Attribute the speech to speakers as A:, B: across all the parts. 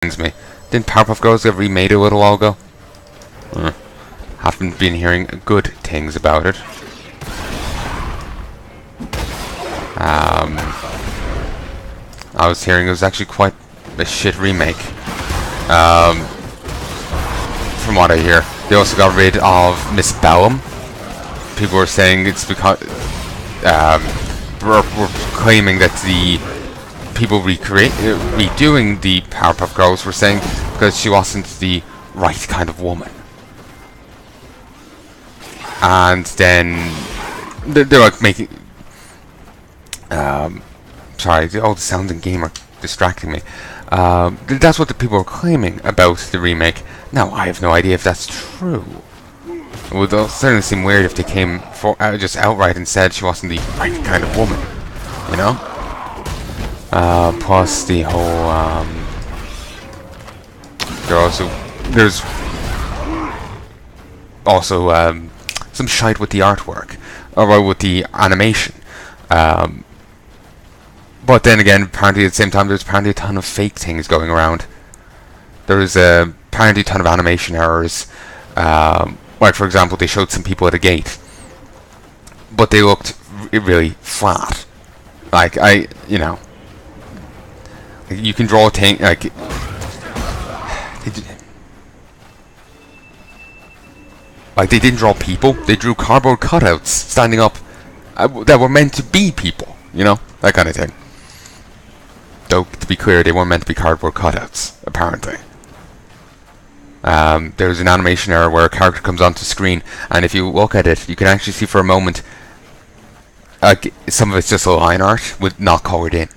A: me. Didn't Powerpuff Girls get remade a little while ago? Haven't been hearing good things about it. I was hearing it was actually quite a shit remake. From what I hear. They also got rid of Miss Bellum. People were saying it's because we're claiming that the people redoing the Powerpuff Girls were saying because she wasn't the right kind of woman. And then they're like making sorry, all the sounds in game are distracting me. That's what the people are claiming about the remake. Now, I have no idea if that's true. It would certainly seem weird if they came for just outright and said she wasn't the right kind of woman, you know? Plus the whole, there's also some shite with the artwork, or with the animation. But then again, apparently at the same time, there's apparently a ton of fake things going around. There's apparently a ton of animation errors. Like, for example, they showed some people at a gate, but they looked really flat. Like, you can draw a thing, like, they didn't draw people, they drew cardboard cutouts standing up that were meant to be people, you know, that kind of thing. Though, to be clear, they weren't meant to be cardboard cutouts, apparently. There's an animation error where a character comes onto screen, and if you look at it, you can actually see for a moment some of it's just a line art with not colored in.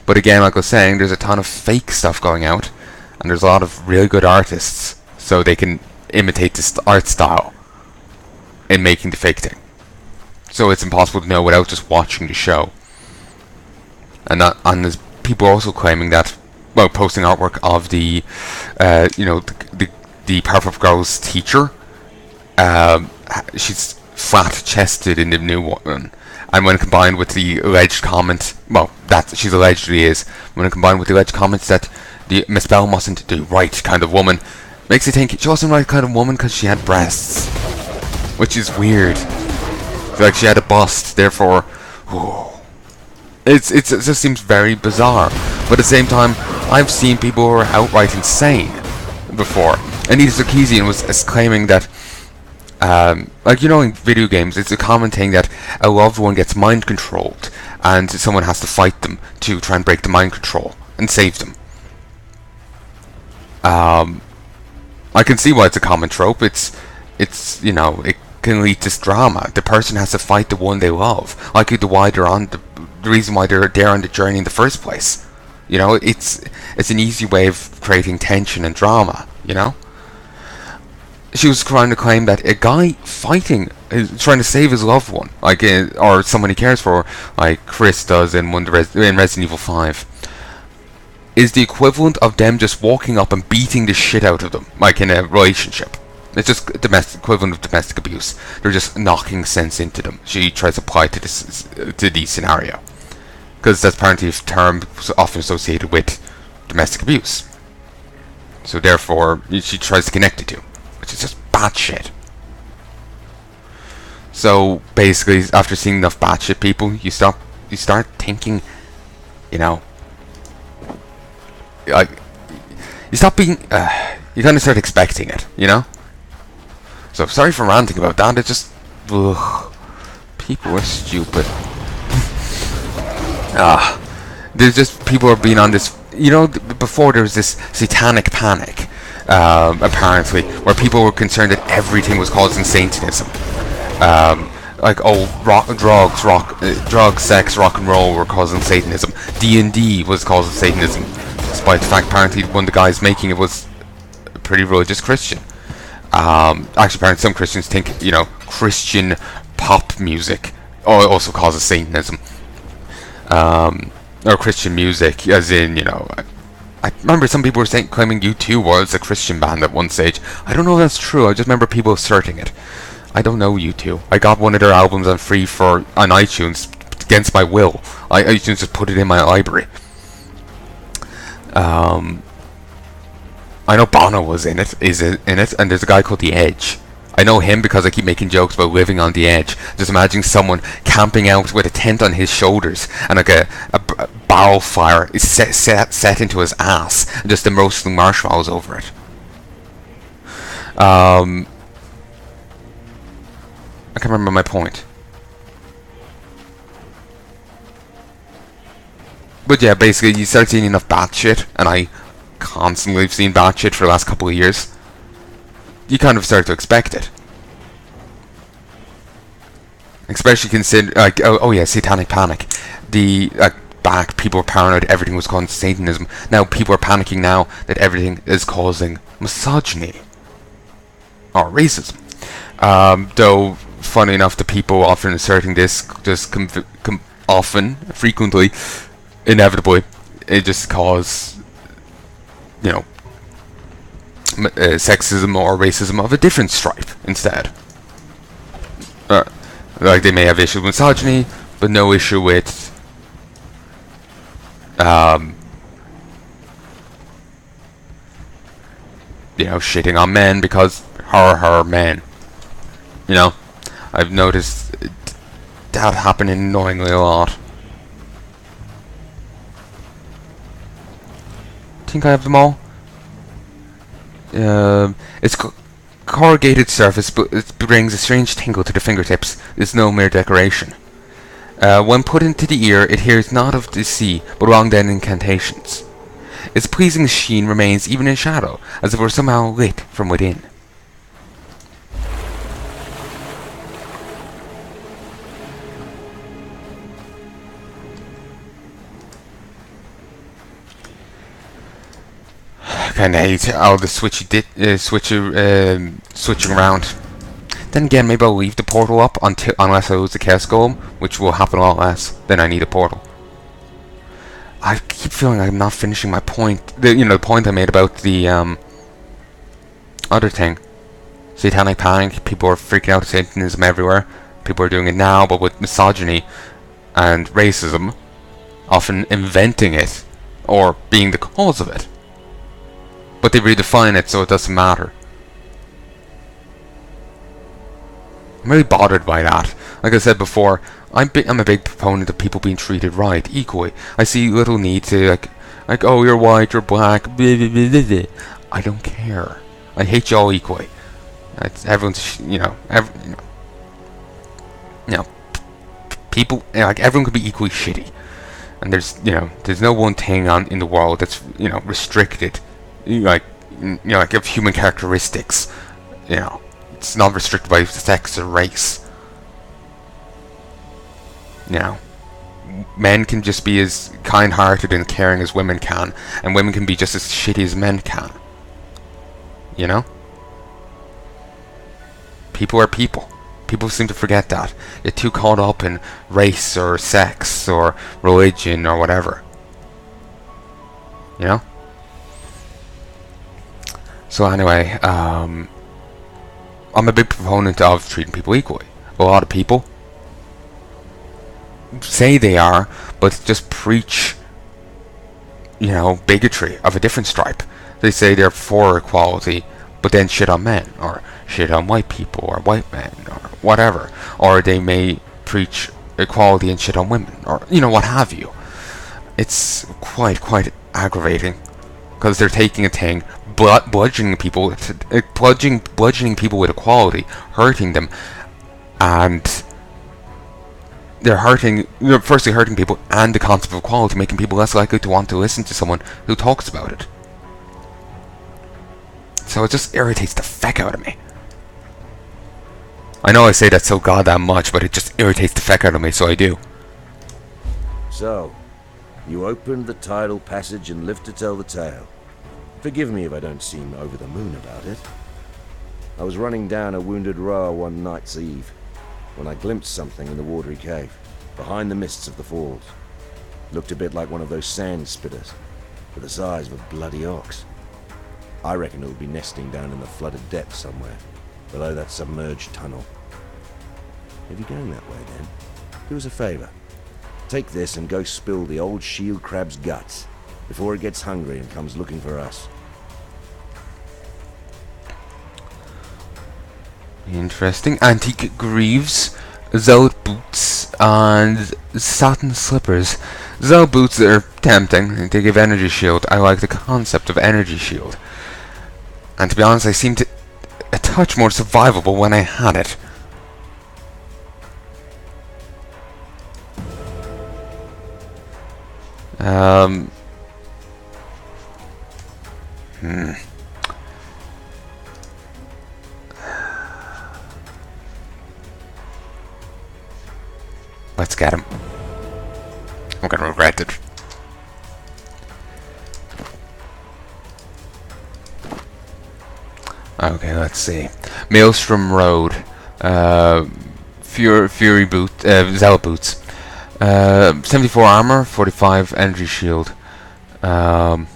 A: But again, like I was saying, there's a ton of fake stuff going out, and there's a lot of really good artists, so they can imitate this art style in making the fake thing. So it's impossible to know without just watching the show. And there's people also claiming that, well, posting artwork of the Powerpuff Girls teacher. She's flat-chested in the new one, and when combined with the alleged comment, well, that she's allegedly is, when combined with the alleged comments that the Miss Bell wasn't the right kind of woman, makes you think she wasn't the right kind of woman because she had breasts, which is weird. Like she had a bust, therefore, whoa. It just seems very bizarre. But at the same time, I've seen people who are outright insane before. And Anita Sarkeesian was claiming that, like, you know, in video games, it's a common thing that a loved one gets mind controlled, and someone has to fight them to try and break the mind control and save them. I can see why it's a common trope. It's you know, it can lead to drama. The person has to fight the one they love, like the reason why they're there on the journey in the first place. You know, it's an easy way of creating tension and drama, you know? She was trying to claim that a guy fighting, trying to save his loved one, like, or someone he cares for, like Chris does in Resident Evil 5, is the equivalent of them just walking up and beating the shit out of them, like in a relationship. It's just equivalent of domestic abuse. They're just knocking sense into them. She tries to apply to the scenario, because that's apparently a term often associated with domestic abuse. So therefore, she tries to connect it to, which is just batshit. So basically, after seeing enough batshit people, you start thinking, you know, like, you stop being, you kind of start expecting it, you know. So sorry for ranting about that. It's just, ugh, people are stupid. There's just people are being on this. You know, before there was this satanic panic, apparently, where people were concerned that everything was causing Satanism. Like, drugs, sex, rock and roll were causing Satanism. D&D was causing Satanism, despite the fact apparently one of the guys making it was a pretty religious Christian. Actually, apparently some Christians think, you know, Christian pop music also causes Satanism. Or Christian music, as in, you know, I remember some people were claiming U2 was a Christian band at one stage. I don't know if that's true. I just remember people asserting it. I don't know U2. I got one of their albums on iTunes against my will. iTunes just put it in my library. I know Bono is in it, and there's a guy called The Edge. I know him because I keep making jokes about living on the edge. Just imagining someone camping out with a tent on his shoulders and like a barrel fire is set into his ass, and just them roasting marshmallows over it. I can't remember my point. But yeah, basically you start seeing enough batshit, and I constantly have seen batshit for the last couple of years. You kind of start to expect it. Especially consider, like, oh yeah, satanic panic. Back, people were paranoid everything was causing Satanism. Now people are panicking now that everything is causing misogyny. Or racism. Though, funny enough, the people often asserting this just frequently, inevitably, it just cause, you know, sexism or racism of a different stripe instead. Like they may have issue with misogyny, but no issue with you know, shitting on men because her men. You know, I've noticed that happening annoyingly a lot. Think I have them all. Its corrugated surface it brings a strange tingle to the fingertips. It's no mere decoration. When put into the ear, it hears not of the sea, but wrong then incantations. Its pleasing sheen remains even in shadow, as if it were somehow lit from within. Kinda hate all the switching around. Then again, maybe I'll leave the portal up unless I lose the Chaos Golem, which will happen a lot less. Then I need a portal. I keep feeling I'm not finishing my point. The point I made about the other thing. Satanic panic. People are freaking out at Satanism everywhere. People are doing it now, but with misogyny and racism, often inventing it or being the cause of it. But they redefine it so it doesn't matter. I'm really bothered by that. Like I said before, I'm a big proponent of people being treated right, equally. I see little need to like oh, you're white, you're black, blah, blah, blah, blah. I don't care. I hate y'all equally. Everyone's, people, like, everyone can be equally shitty. And there's no one thing in the world that's, restricted. Like of human characteristics. It's not restricted by sex or race. Men can just be as kind-hearted and caring as women can, and women can be just as shitty as men can. People are people. People seem to forget that. They're too caught up in race or sex or religion or whatever. So anyway, I'm a big proponent of treating people equally. A lot of people say they are, but just preach, bigotry of a different stripe. They say they're for equality, but then shit on men, or shit on white people, or white men, or whatever. Or they may preach equality and shit on women, or, what have you. It's quite aggravating, because they're taking a thing, bludgeoning people with equality, hurting them, and they're firstly hurting people, and the concept of equality, making people less likely to want to listen to someone who talks about it. So it just irritates the feck out of me. I know I say that so goddamn much, but it just irritates the feck out of me, so I do.
B: So, you opened the tidal passage and live to tell the tale. Forgive me if I don't seem over the moon about it. I was running down a wounded rower one night's eve, when I glimpsed something in the watery cave, behind the mists of the falls. Looked a bit like one of those sand spitters, for the size of a bloody ox. I reckon it would be nesting down in the flooded depths somewhere, below that submerged tunnel. If you're going that way then, do us a favour. Take this and go spill the old shield crab's guts, before it gets hungry and comes looking for us.
A: Interesting. Antique greaves, zealot boots, and satin slippers. Zealot boots are tempting. They give energy shield. I like the concept of energy shield. And to be honest, they seemed a touch more survivable when I had it. Let's get him. I'm gonna regret it. Okay, let's see. Maelstrom Road. Fury boot. Zealot boots. 74 armor, 45 energy shield. Fuck.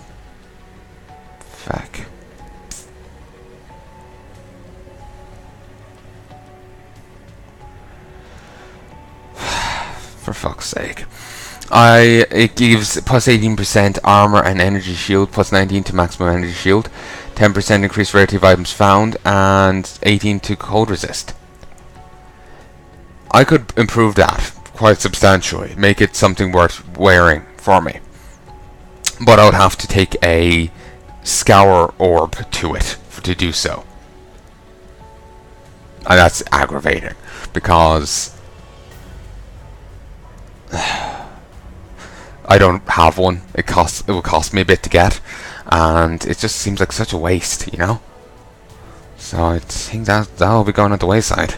A: For fuck's sake. It gives plus 18% armor and energy shield, plus 19 to maximum energy shield, 10% increased rarity of items found, and 18 to cold resist. I could improve that quite substantially, make it something worth wearing for me. But I would have to take a scour orb to it to do so. And that's aggravating, because I don't have one. It will cost me a bit to get, and it just seems like such a waste, you know. So I think that'll be going at the wayside.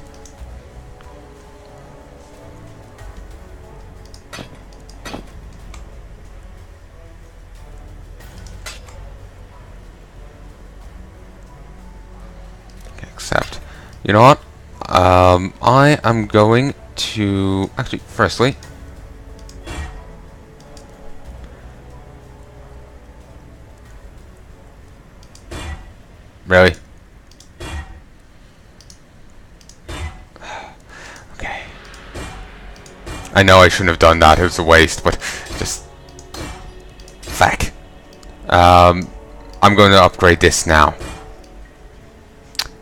A: Okay, except, you know what? I am going to actually, firstly. Really? Okay. I know I shouldn't have done that, it was a waste, but just... Fuck. I'm going to upgrade this now.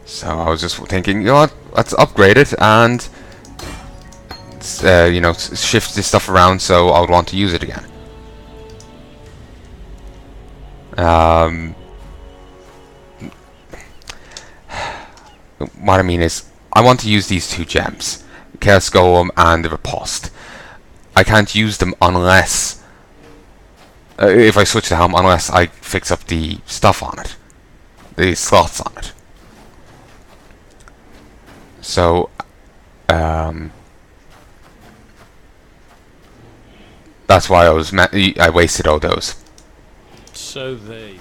A: So I was just thinking, you know what, let's upgrade it and... you know, shift this stuff around so I would want to use it again. What I mean is, I want to use these two gems, Chaos Golem and the Riposte. I can't use them unless, if I switch the helm, unless I fix up the stuff on it, the slots on it. So, that's why I wasted all those.
C: So they.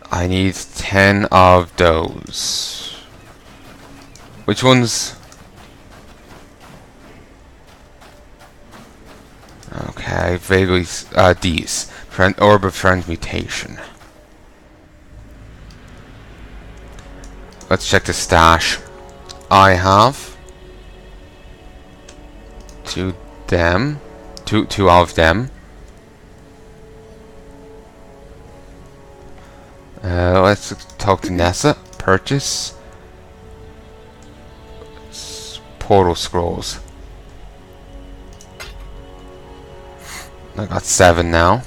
A: I need 10 of those. Which ones? Okay, vaguely. These. Orb of Transmutation. Let's check the stash. I have two of them. Let's talk to Nessa. Purchase. Portal scrolls. I got 7 now.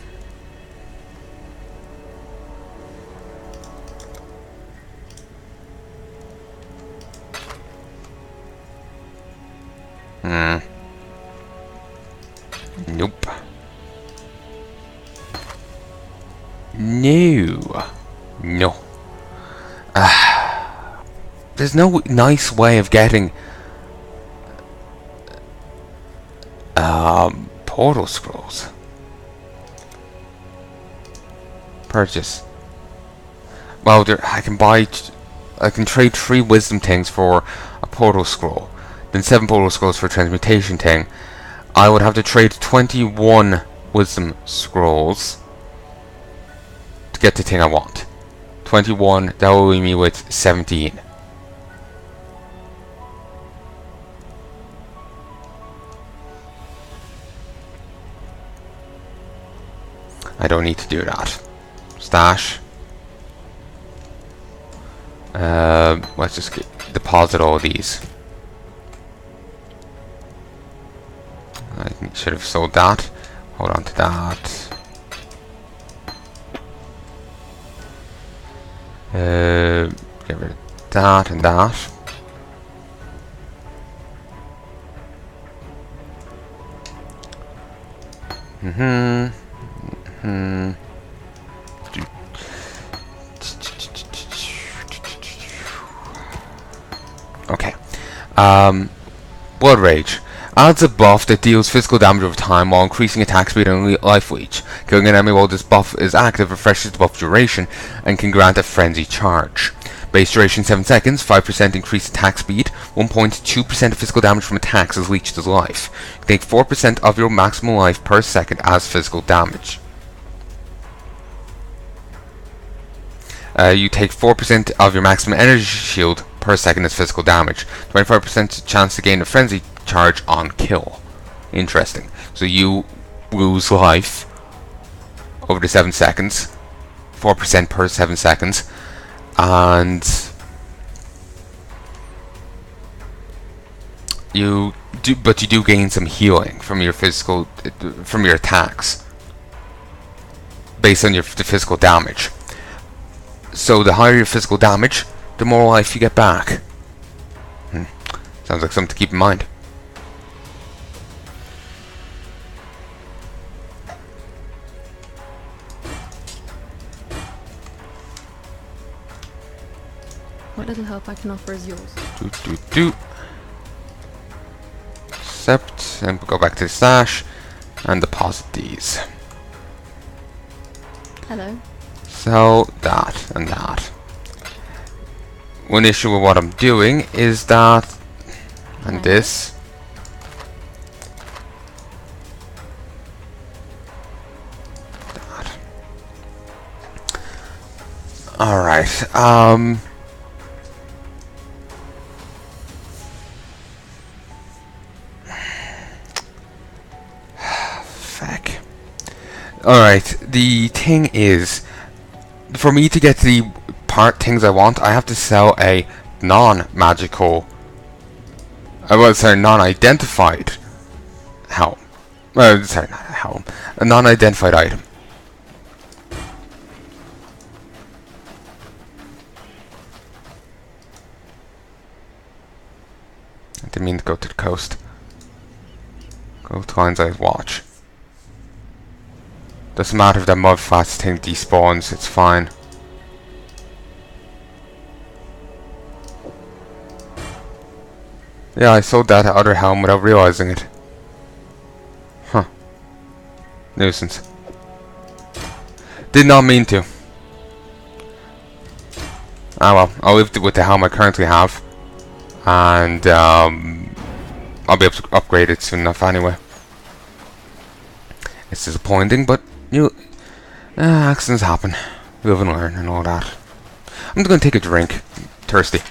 A: Nope. No. There's no nice way of getting portal scrolls. Purchase. Well, I can trade 3 wisdom things for a portal scroll, then 7 portal scrolls for a transmutation thing. I would have to trade 21 wisdom scrolls to get the thing I want. 21, that will leave me with 17. I don't need to do that. Stash. Let's just deposit all of these. I should have sold that. Hold on to that. Get rid of that and that. Okay. Blood Rage. Adds a buff that deals physical damage over time while increasing attack speed and life leech. Killing an enemy while this buff is active refreshes the buff duration and can grant a frenzy charge. Base duration 7 seconds, 5% increased attack speed, 1.2% of physical damage from attacks is leeched as life. You take 4% of your maximum life per second as physical damage. You take 4% of your maximum energy shield per second as physical damage. 25% chance to gain a frenzy charge on kill. Interesting. So you lose life over the 7 seconds. 4% per 7 seconds. And you do gain some healing from your attacks based on the physical damage. So the higher your physical damage, the more life you get back. Sounds like something to keep in mind.
D: What little help I can offer is yours.
A: Accept, and go back to the stash and deposit these.
D: Hello.
A: So that and that. One issue with what I'm doing is that, and this. That. All right. Alright, the thing is, for me to get the things I want, I have to sell a non-magical, non-identified helm. Sorry, not a helm. A non-identified item. I didn't mean to go to the coast. Go to Lion's Eyes Watch. Doesn't matter if that mudflats thing despawns, it's fine. Yeah, I sold that other helm without realizing it. Huh. Nuisance. Did not mean to. Ah well, I'll live with the helm I currently have. And I'll be able to upgrade it soon enough anyway. It's disappointing, but accidents happen. Live and learn and all that. I'm just gonna take a drink. I'm thirsty.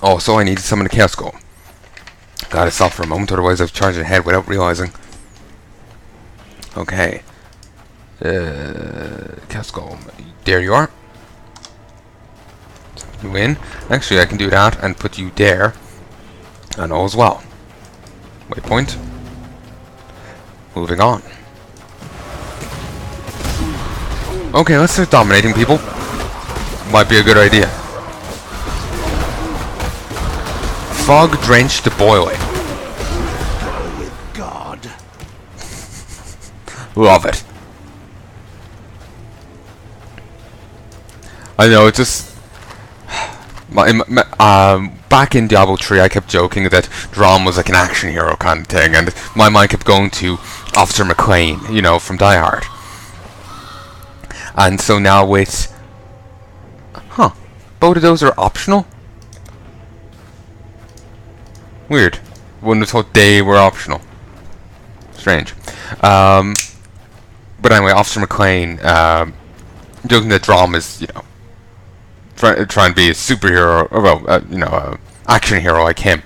A: Oh, so I needed some of the Chaos Golem. Gotta stop for a moment, otherwise I've charged ahead without realizing. Okay. Chaos Golem. There you are. You in. Actually, I can do that and put you there. And all as well. Waypoint. Moving on. Okay, let's start dominating people. Might be a good idea. Fog drenched to boiling.
B: With God.
A: Love it. I know, it's just... back in Diablo 3 I kept joking that Drom was like an action hero kind of thing, and my mind kept going to Officer McLean, you know, from Die Hard. And so now with... both of those are optional? Weird. Wouldn't have thought they were optional. Strange. But anyway, Officer McLean, joking that Drom is, you know, trying to be a superhero, or well, you know, action hero like him.